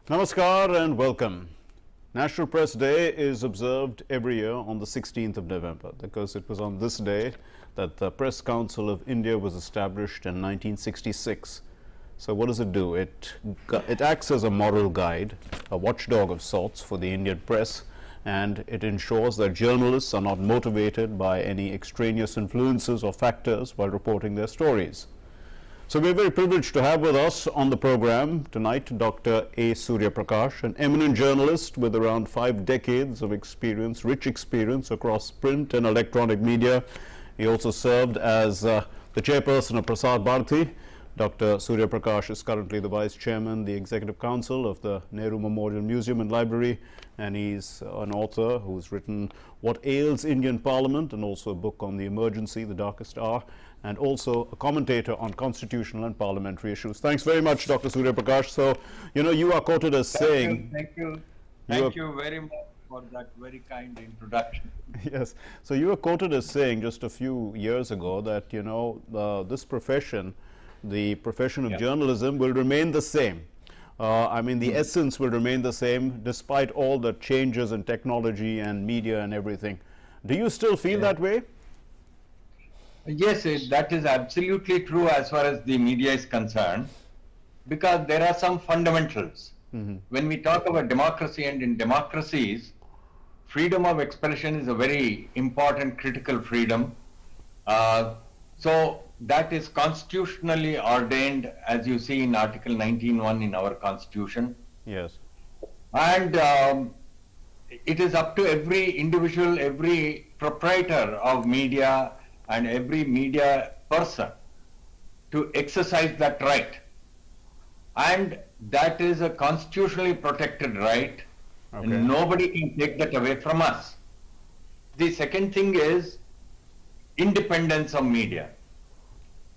Namaskar and welcome. National Press Day is observed every year on the 16th of November because it was on this day that the Press Council of India was established in 1966. So what does it do? It acts as a moral guide, a watchdog of sorts for the Indian press, and it ensures that journalists are not motivated by any extraneous influences or factors while reporting their stories. So we're very privileged to have with us on the program tonight Dr. A. Surya Prakash, an eminent journalist with around 5 decades of experience, rich experience across print and electronic media. He also served as the chairperson of Prasar Bharati. Dr. Surya Prakash is currently the Vice Chairman, the Executive Council of the Nehru Memorial Museum and Library, and he's an author who's written What Ails Indian Parliament and also a book on the emergency, The Darkest Hour, and also a commentator on constitutional and parliamentary issues. Thanks very much, Dr. Surya Prakash. So, you are quoted as saying... Thank you very much for that very kind introduction. Yes. So you were quoted as saying just a few years ago that, this profession, the profession of journalism, will remain the same. The essence will remain the same despite all the changes in technology and media and everything. Do you still feel that way? Yes, that is absolutely true as far as the media is concerned, because there are some fundamentals. When we talk about democracy, and in democracies, freedom of expression is a very important critical freedom. So that is constitutionally ordained, as you see in Article 19(1) in our Constitution. Yes. And it is up to every individual, every proprietor of media and every media person to exercise that right. And that is a constitutionally protected right. Okay. And nobody can take that away from us. The second thing is independence of media.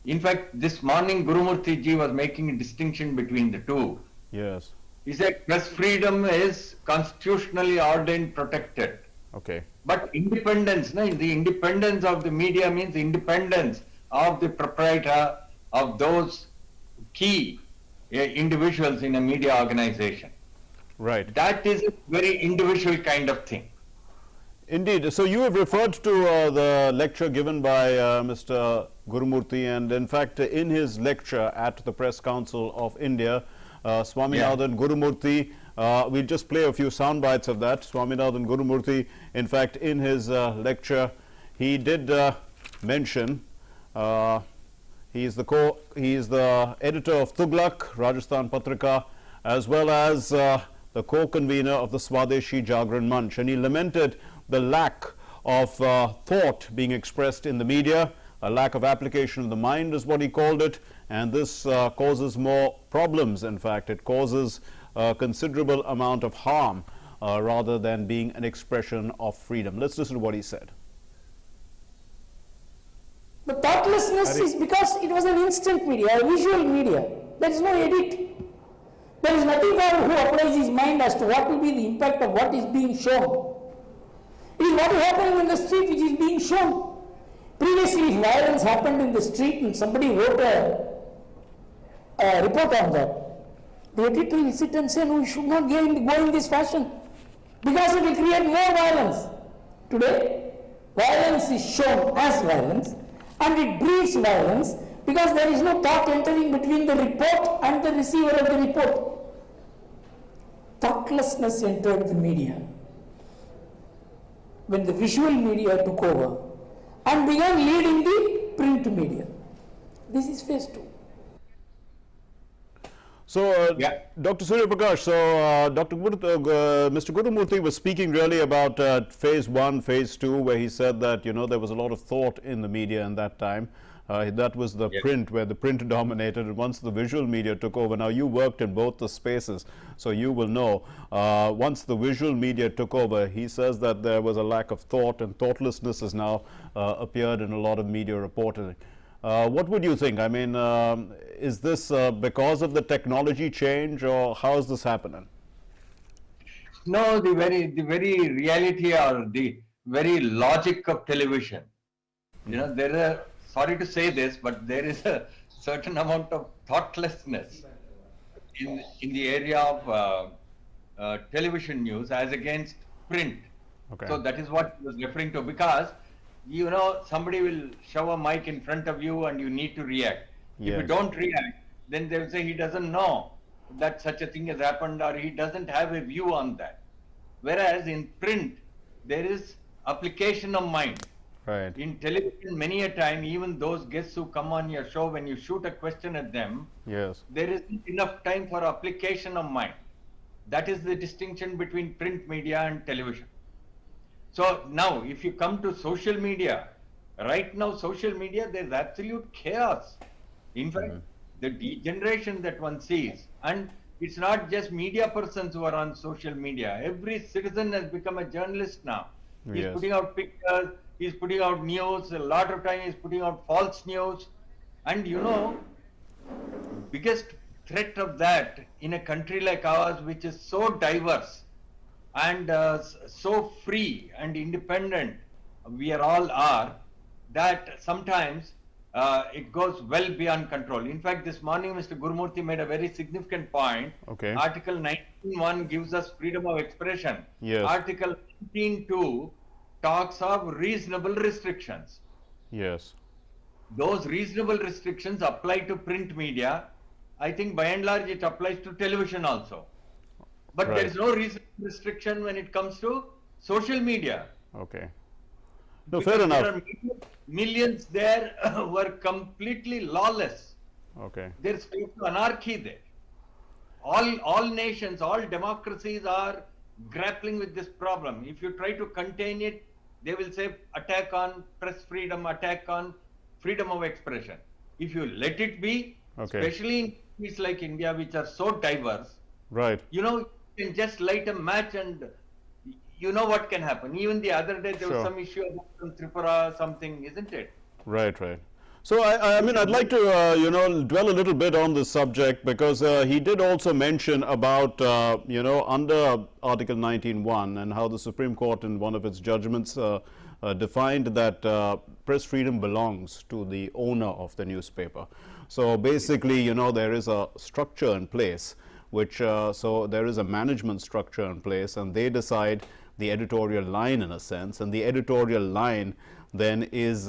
In fact, this morning Gurumurthy ji was making a distinction between the two. Yes. He said press freedom is constitutionally ordained, protected. Okay. But independence, the independence of the media means independence of the proprietor, of those key individuals in a media organization. Right. That is a very individual kind of thing. Indeed. So you have referred to the lecture given by Mr. Gurumurthy, and in fact in his lecture at the Press Council of India, Swaminathan Gurumurthy, we'll just play a few sound bites of that. Swaminathan Gurumurthy, in fact, in his lecture, he did mention, he is the editor of Tughlaq, Rajasthan Patrika, as well as the co-convener of the Swadeshi Jagran Manch, and he lamented the lack of thought being expressed in the media, a lack of application of the mind is what he called it, and this causes more problems. In fact, it causes a considerable amount of harm rather than being an expression of freedom. Let's listen to what he said. The thoughtlessness is because it was an instant media, a visual media. There is no edit. There is nothing for who applies his mind as to what will be the impact of what is being shown. It is what is happening in the street which is being shown. Previously, if violence happened in the street and somebody wrote a report on that, the editor will sit and say, no, we should not go in this fashion because it will create more violence. Today, violence is shown as violence and it breeds violence because there is no thought entering between the report and the receiver of the report. Thoughtlessness entered the media when the visual media took over and began leading the print media. This is phase 2. So, Dr. Surya Prakash, so Mr. Gurumurthy was speaking really about phase 1, phase 2, where he said that, there was a lot of thought in the media in that time. That was the print, where the print dominated, and once the visual media took over, now you worked in both the spaces, so you will know, once the visual media took over, he says that there was a lack of thought, and thoughtlessness has now appeared in a lot of media reporting. What would you think? I mean, is this because of the technology change, or how is this happening? No, the very reality or the very logic of television. There are, sorry to say this, but there is a certain amount of thoughtlessness in the area of television news as against print. Okay. So that is what he was referring to, because somebody will shove a mic in front of you and you need to react. If you Yes. don't react, then they'll say he doesn't know that such a thing has happened, or he doesn't have a view on that. Whereas in print, there is application of mind. Right. In television, many a time, even those guests who come on your show, when you shoot a question at them, Yes. there isn't enough time for application of mind. That is the distinction between print media and television. So now, if you come to social media, right now, social media, there's absolute chaos. In fact, the degeneration that one sees, and it's not just media persons who are on social media. Every citizen has become a journalist now. He's Yes. putting out pictures, he's putting out news, a lot of time he's putting out false news. And biggest threat of that in a country like ours, which is so diverse and so free and independent, we all are, that sometimes it goes well beyond control. In fact, this morning Mr. Gurumurthy made a very significant point. Okay. Article 19.1 gives us freedom of expression. Yes. Article 19.2 talks of reasonable restrictions. Yes. Those reasonable restrictions apply to print media. I think by and large it applies to television also. But Right. there is no reasonable restriction when it comes to social media. Okay. No, Because fair enough. there are millions there who are completely lawless. Okay. There's total anarchy there. All nations, all democracies are grappling with this problem. If you try to contain it, they will say attack on press freedom, attack on freedom of expression. If you let it be, Okay. especially in countries like India, which are so diverse, Right. you can just light a match and you know what can happen. Even the other day, there was Sure. some issue about some Tripura something, isn't it? Right, right. So I mean, I'd like to, dwell a little bit on this subject, because he did also mention about, under Article 19.1 and how the Supreme Court in one of its judgments defined that press freedom belongs to the owner of the newspaper. So basically, there is a structure in place, which, so there is a management structure in place, and they decide the editorial line in a sense, and the editorial line then is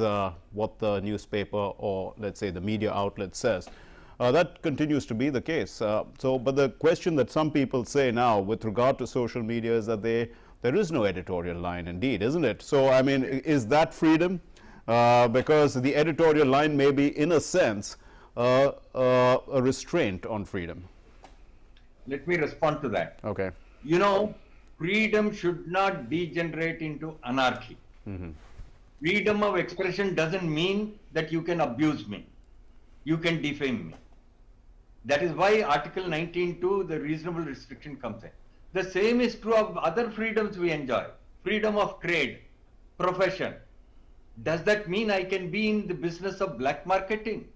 what the newspaper, or let's say the media outlet, says. That continues to be the case. But the question that some people say now with regard to social media is that there is no editorial line indeed, isn't it? So I mean, is that freedom? Because the editorial line may be, in a sense, a restraint on freedom. Let me respond to that. Okay. Freedom should not degenerate into anarchy. Freedom of expression doesn't mean that you can abuse me, you can defame me. That is why Article 19.2, the reasonable restriction, comes in. The same is true of other freedoms we enjoy. Freedom of trade, profession. Does that mean I can be in the business of black marketing?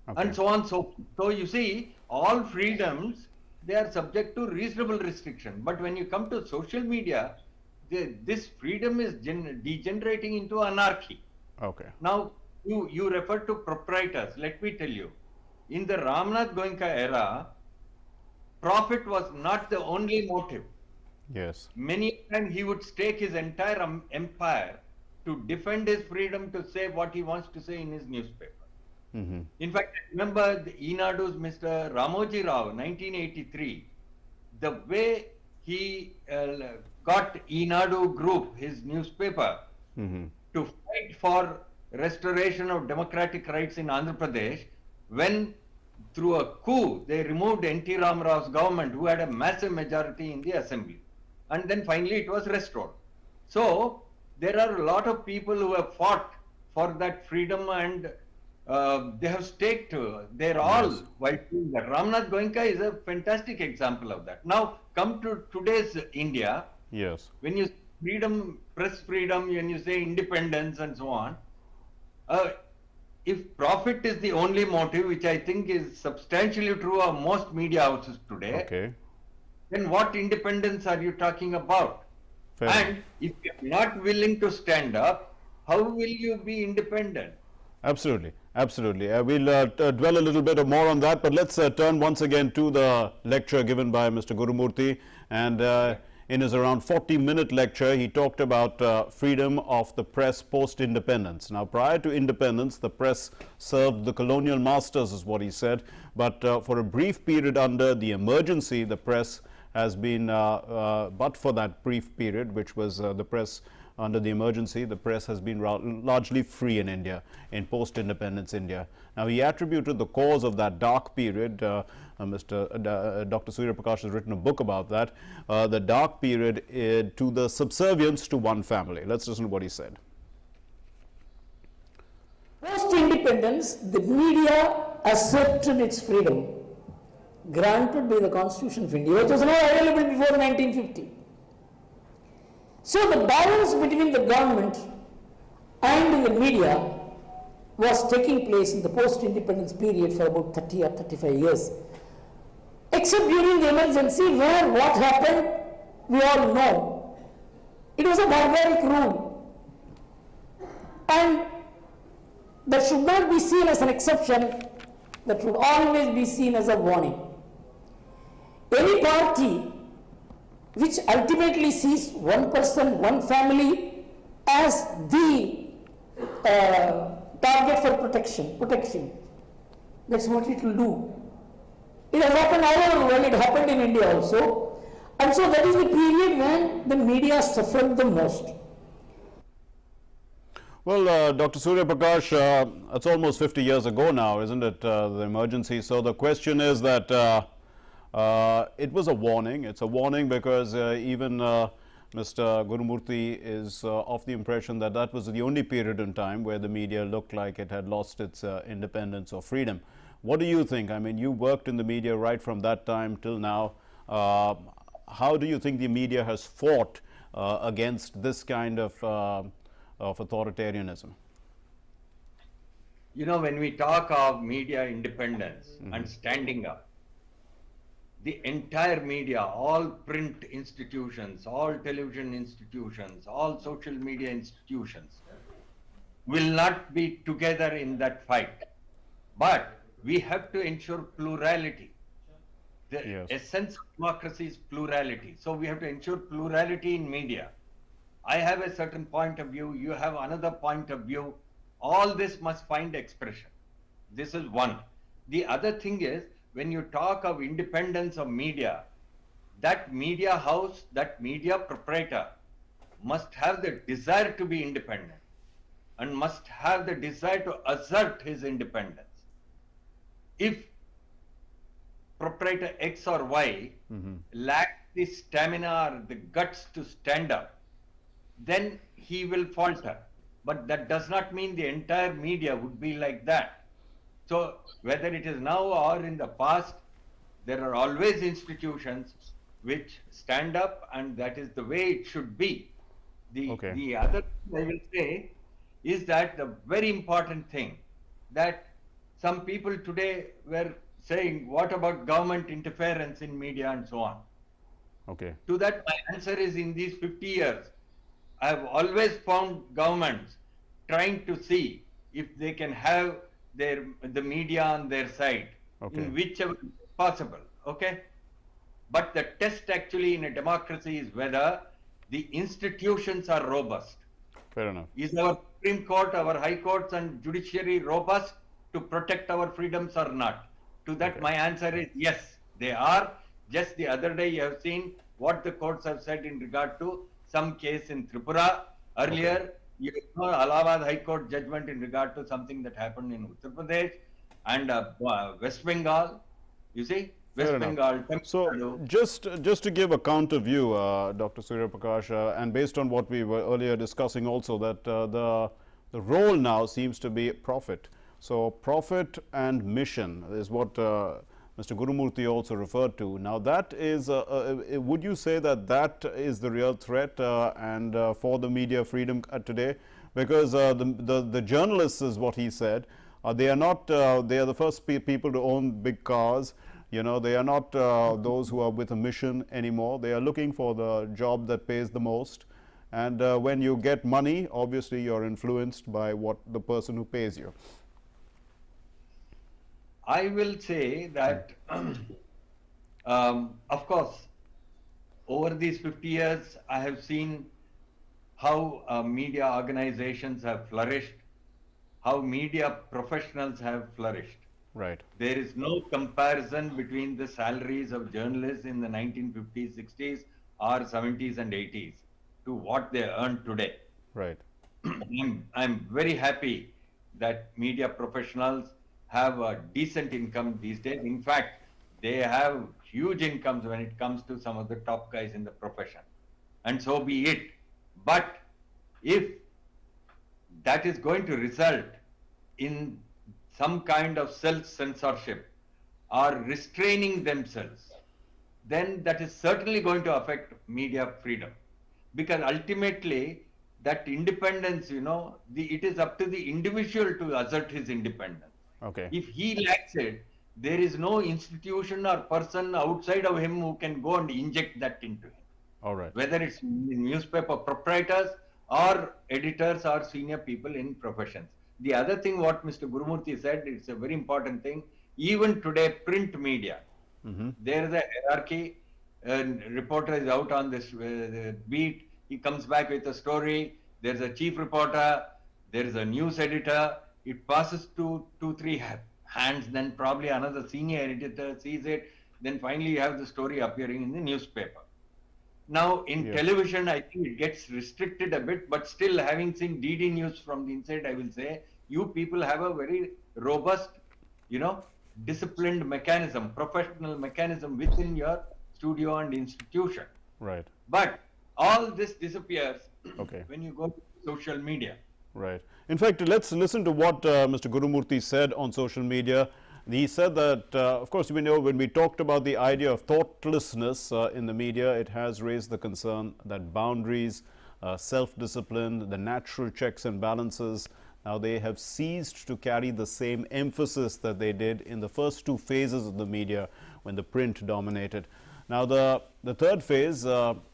Okay. And so on, so forth. So you see, all freedoms, they are subject to reasonable restriction. But when you come to social media, this freedom is degenerating into anarchy. Okay. Now, you refer to proprietors. Let me tell you, in the Ramnath Goenka era, profit was not the only motive. Yes. Many times he would stake his entire empire to defend his freedom to say what he wants to say in his newspaper. In fact, I remember the Eenadu's Mr. Ramoji Rao, 1983, the way he got Eenadu Group, his newspaper, to fight for restoration of democratic rights in Andhra Pradesh, when through a coup they removed N.T. Ramarao's government, who had a massive majority in the assembly, and then finally it was restored. So there are a lot of people who have fought for that freedom, and they have staked their all while doing that. Ramnath Goenka is a fantastic example of that. Now come to today's India. Yes. When you freedom, press freedom, when you say independence and so on, if profit is the only motive, which I think is substantially true of most media houses today, Okay. then what independence are you talking about? Fair And enough. if you're not willing to stand up, how will you be independent? Absolutely, absolutely. We'll dwell a little bit more on that, but let's turn once again to the lecture given by Mr. Gurumurthy. And in his around 40-minute lecture, he talked about freedom of the press post-independence. Now, prior to independence, the press served the colonial masters, is what he said. But for a brief period under the emergency, the press has been, but for that brief period, which was the press under the emergency, the press has been largely free in India, in post-independence India. Now, he attributed the cause of that dark period, Dr. Surya Prakash has written a book about that, the dark period to the subservience to one family. Let's listen to what he said. Post-independence, the media asserted its freedom, granted by the Constitution of India, which was not available before 1950. So the balance between the government and the media was taking place in the post-independence period for about 30 or 35 years. Except during the emergency, where what happened, we all know. It was a barbaric rule. And that should not be seen as an exception, that should always be seen as a warning. Any party which ultimately sees one person, one family as the target for protection. That's what it will do. It has happened all over the world, it happened in India also. And so that is the period when the media suffered the most. Well, Dr. Surya Prakash, it's almost 50 years ago now, isn't it, the emergency? So the question is that it was a warning. It's a warning because even Mr. Gurumurthy is of the impression that that was the only period in time where the media looked like it had lost its independence or freedom. What do you think? I mean, you worked in the media right from that time till now. How do you think the media has fought against this kind of authoritarianism? You know, when we talk of media independence and standing up, the entire media, all print institutions, all television institutions, all social media institutions will not be together in that fight. But we have to ensure plurality. The essence of democracy is plurality. So we have to ensure plurality in media. I have a certain point of view, you have another point of view. All this must find expression. This is one. The other thing is, when you talk of independence of media, that media house, that media proprietor must have the desire to be independent and must have the desire to assert his independence. If proprietor X or Y lacks the stamina or the guts to stand up, then he will falter. But that does not mean the entire media would be like that. So whether it is now or in the past, there are always institutions which stand up, and that is the way it should be. The other thing I will say is that the very important thing that some people today were saying, what about government interference in media and so on? Okay. To that, my answer is, in these 50 years, I have always found governments trying to see if they can have the media on their side, in whichever possible, okay? But the test actually in a democracy is whether the institutions are robust. Fair enough. Is our Supreme Court, our High Courts and Judiciary robust to protect our freedoms or not? To that, my answer is yes, they are. Just the other day, you have seen what the courts have said in regard to some case in Tripura. Earlier, you know, Allahabad High Court judgment in regard to something that happened in Uttar Pradesh and West Bengal. You see, West Bengal. So just to give a counter view, Dr. Surya Prakash, and based on what we were earlier discussing also, that the role now seems to be profit. So profit and mission is what Mr. Gurumurthy also referred to. Now that is, would you say that that is the real threat and for the media freedom today? Because the journalists, is what he said, they are not, they are the first people to own big cars. You know, they are not those who are with a mission anymore. They are looking for the job that pays the most. And when you get money, obviously you're influenced by what the person who pays you. I will say that, of course, over these 50 years, I have seen how media organizations have flourished, how media professionals have flourished. Right. There is no comparison between the salaries of journalists in the 1950s, 60s, or 70s and 80s to what they earn today. Right. I'm very happy that media professionals have a decent income these days. In fact, they have huge incomes when it comes to some of the top guys in the profession. And so be it. But if that is going to result in some kind of self-censorship or restraining themselves, then that is certainly going to affect media freedom. Because ultimately, that independence, it is up to the individual to assert his independence. Okay. If he lacks it, there is no institution or person outside of him who can go and inject that into him. All right. Whether it's newspaper proprietors or editors or senior people in professions. The other thing what Mr. Gurumurthy said, it's a very important thing. Even today, print media, there is a hierarchy. A reporter is out on this beat. He comes back with a story. There's a chief reporter. There's a news editor. It passes to 2-3 hands. Then probably another senior editor sees it. Then finally you have the story appearing in the newspaper. Now in television, I think it gets restricted a bit, but still having seen DD News from the inside, I will say, you people have a very robust, disciplined mechanism, professional mechanism within your studio and institution. Right. But all this disappears when you go to social media. Right. In fact, let's listen to what Mr. Gurumurthy said on social media. He said that, of course, we know when we talked about the idea of thoughtlessness in the media, it has raised the concern that boundaries, self-discipline, the natural checks and balances, now they have ceased to carry the same emphasis that they did in the first two phases of the media when the print dominated. Now the third phase,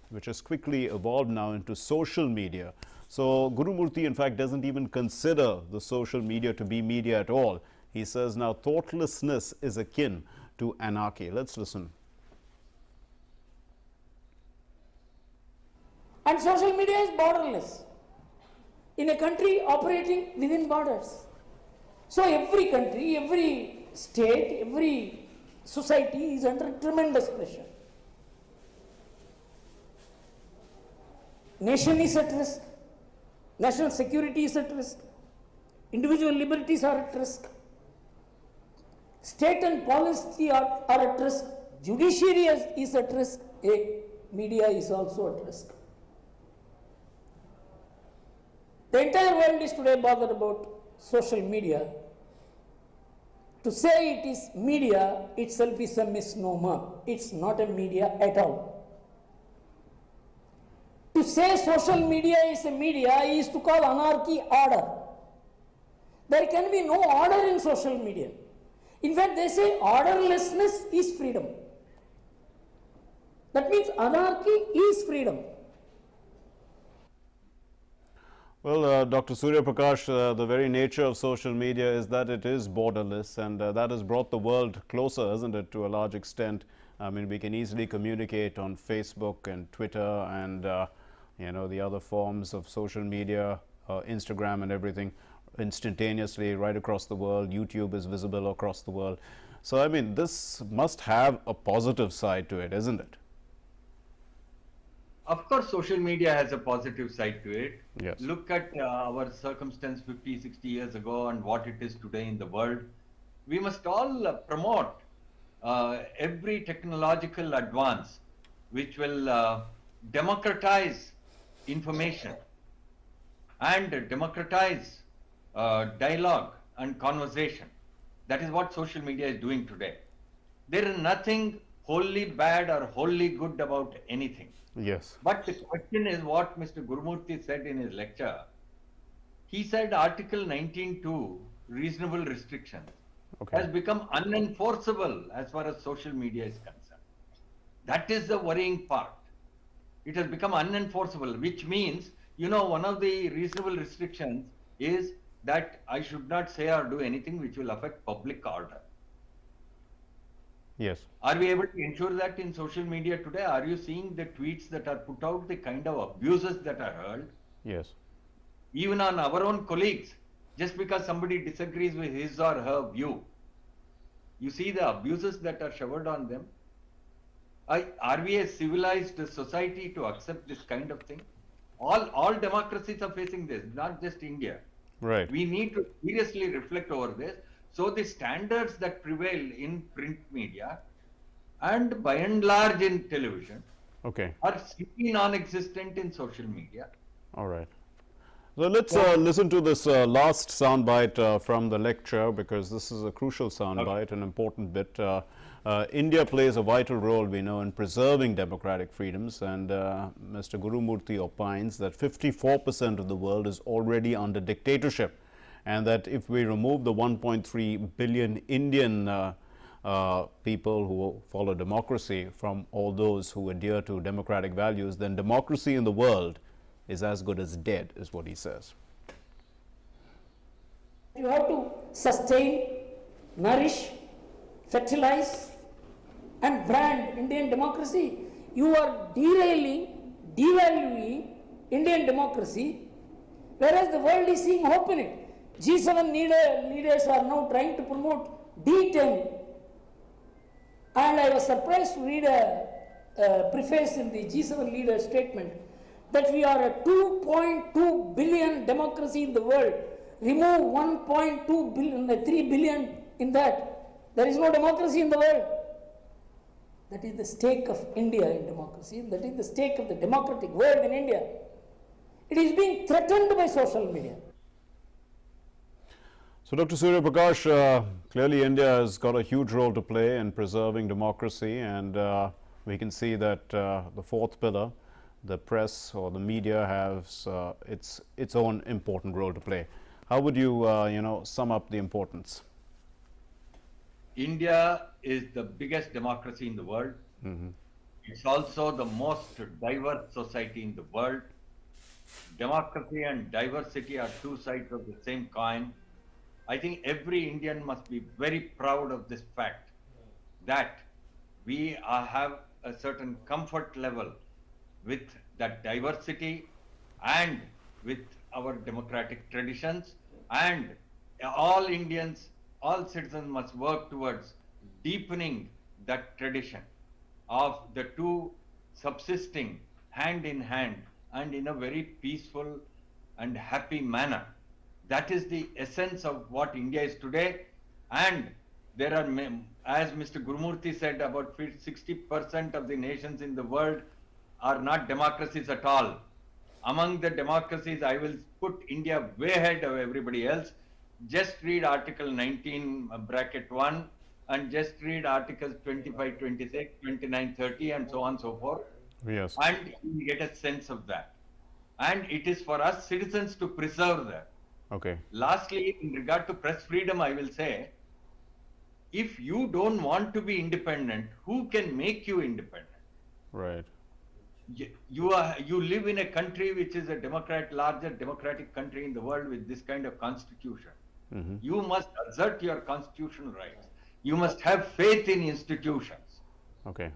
which has quickly evolved now into social media. So Gurumurthy, in fact, doesn't even consider the social media to be media at all. He says now thoughtlessness is akin to anarchy. Let's listen. And social media is borderless in a country operating within borders. So every country, every state, every society is under tremendous pressure. Nation is at risk. National security is at risk. Individual liberties are at risk. State and policy are at risk. Judiciary is at risk. Media is also at risk. The entire world is today bothered about social media. To say it is media itself is a misnomer. It's not a media at all. To say social media is a media is to call anarchy order. There can be no order in social media. In fact, they say orderlessness is freedom. That means anarchy is freedom. Well, Dr. Surya Prakash, the very nature of social media is that it is borderless, and that has brought the world closer, isn't it, to a large extent. I mean, we can easily communicate on Facebook and Twitter and, the other forms of social media, Instagram and everything, instantaneously right across the world. YouTube is visible across the world. So, I mean, this must have a positive side to it, isn't it? Of course, social media has a positive side to it. Yes. Look at our circumstance 50, 60 years ago and what it is today in the world. We must all promote every technological advance which will democratize information and democratize dialogue and conversation. That is what social media is doing today. There is nothing wholly bad or wholly good about anything. Yes. But the question is what Mr. Gurumurthy said in his lecture. He said Article 19(2), reasonable restrictions, has become unenforceable as far as social media is concerned. That is the worrying part. It has become unenforceable, which means, you know, one of the reasonable restrictions is that I should not say or do anything which will affect public order. Yes. Are we able to ensure that in social media today? Are you seeing the tweets that are put out, the kind of abuses that are hurled? Yes. Even on our own colleagues, just because somebody disagrees with his or her view, you see the abuses that are showered on them. Are we a civilized society to accept this kind of thing? All democracies are facing this, not just India. Right. We need to seriously reflect over this. So the standards that prevail in print media and by and large in television Okay. are simply non-existent in social media. All right. So let's listen to this last soundbite from the lecture, because this is a crucial soundbite, an important bit. India plays a vital role, we know, in preserving democratic freedoms, and Mr. Gurumurthy opines that 54% of the world is already under dictatorship, and that if we remove the 1.3 billion Indian people who follow democracy from all those who adhere to democratic values, then democracy in the world is as good as dead, is what he says. You have to sustain, nourish, fertilize and brand Indian democracy. You are derailing, devaluing Indian democracy, whereas the world is seeing hope in it. G7 leaders are now trying to promote D10, and I was surprised to read a preface in the G7 leaders statement that we are a 2.2 billion democracy in the world. Remove 1.2 billion, 3 billion in that, there is no democracy in the world. That is the stake of India in democracy. That is the stake of the democratic world in India. It is being threatened by social media. So, Dr. Surya Prakash, clearly India has got a huge role to play in preserving democracy, and we can see that the fourth pillar, the press or the media, has its own important role to play. How would you, sum up the importance? India is the biggest democracy in the world. It's also the most diverse society in the world. Democracy and diversity are two sides of the same coin. I think every Indian must be very proud of this fact that we have a certain comfort level with that diversity and with our democratic traditions, and all Indians, all citizens must work towards deepening that tradition of the two subsisting hand in hand and in a very peaceful and happy manner. That is the essence of what India is today. And there are, as Mr. Gurumurthy said, about 60% of the nations in the world are not democracies at all. Among the democracies, I will put India way ahead of everybody else. Just read Article 19, bracket 1, and just read Articles 25, 26, 29, 30, and so on and so forth. Yes. And you get a sense of that. And it is for us citizens to preserve that. Okay. Lastly, in regard to press freedom, I will say, if you don't want to be independent, who can make you independent? Right. You live in a country which is a larger democratic country in the world with this kind of constitution. You must assert your constitutional rights. You must have faith in institutions. Okay.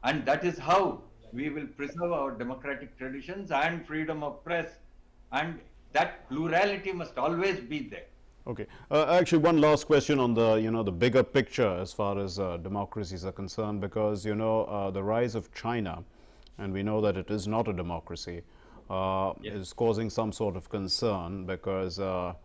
And that is how we will preserve our democratic traditions and freedom of press, and that plurality must always be there. Okay. Actually, one last question on the the bigger picture as far as democracies are concerned, because the rise of China, and we know that it is not a democracy, is causing some sort of concern, because the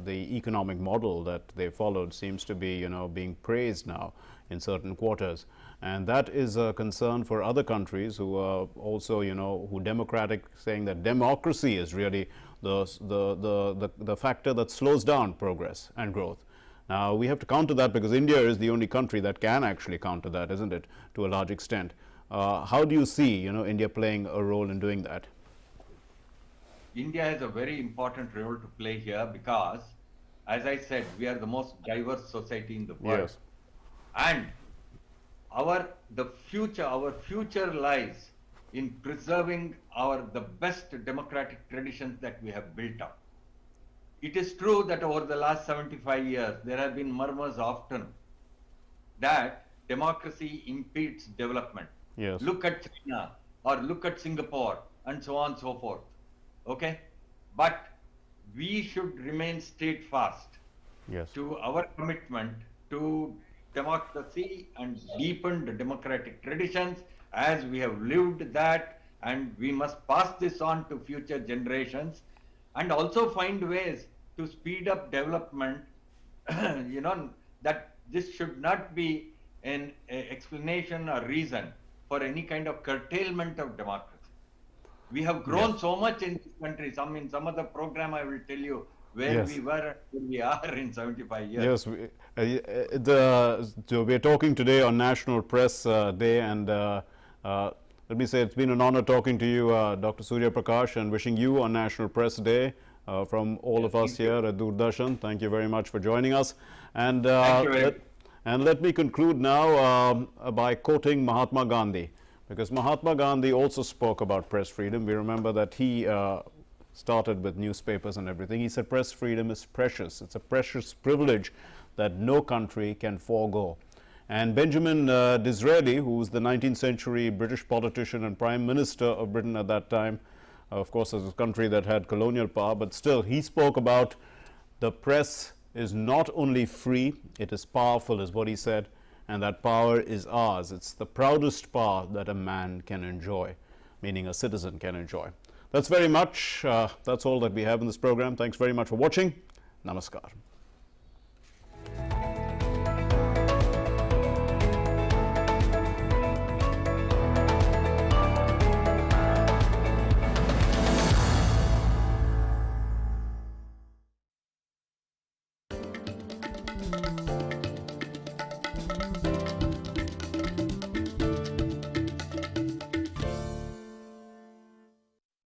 economic model that they followed seems to be being praised now in certain quarters, and that is a concern for other countries who are also saying that democracy is really the factor that slows down progress and growth. Now we have to counter that, because India is the only country that can actually counter that, isn't it, to a large extent? How do you see India playing a role in doing that? India has a very important role to play here because, as I said, we are the most diverse society in the world. Yes. And the future, our future lies in preserving the best democratic traditions that we have built up. It is true that over the last 75 years, there have been murmurs often that democracy impedes development. Yes. Look at China or look at Singapore and so on and so forth. Okay? But we should remain steadfast Yes. to our commitment to democracy and deepened democratic traditions as we have lived that, and we must pass this on to future generations and also find ways to speed up development. You know, that this should not be an explanation or reason for any kind of curtailment of democracy. We have grown so much in this country. In some other program I will tell you where Yes. we were and where we are in 75 years. Yes, we are talking today on National Press Day, and let me say it's been an honor talking to you, Dr. Surya Prakash, and wishing you on National Press Day from all of us here at Doordarshan. Thank you very much for joining us. And, Thank you very much. and let me conclude now by quoting Mahatma Gandhi, because Mahatma Gandhi also spoke about press freedom. We remember that he started with newspapers and everything. He said press freedom is precious. It's a precious privilege that no country can forego. And Benjamin Disraeli, who was the 19th century British politician and Prime Minister of Britain at that time, of course, as a country that had colonial power, but still, he spoke about the press is not only free, it is powerful, is what he said, and that power is ours. It's the proudest power that a man can enjoy, meaning a citizen can enjoy. That's very much, that's all that we have in this program. Thanks very much for watching. Namaskar.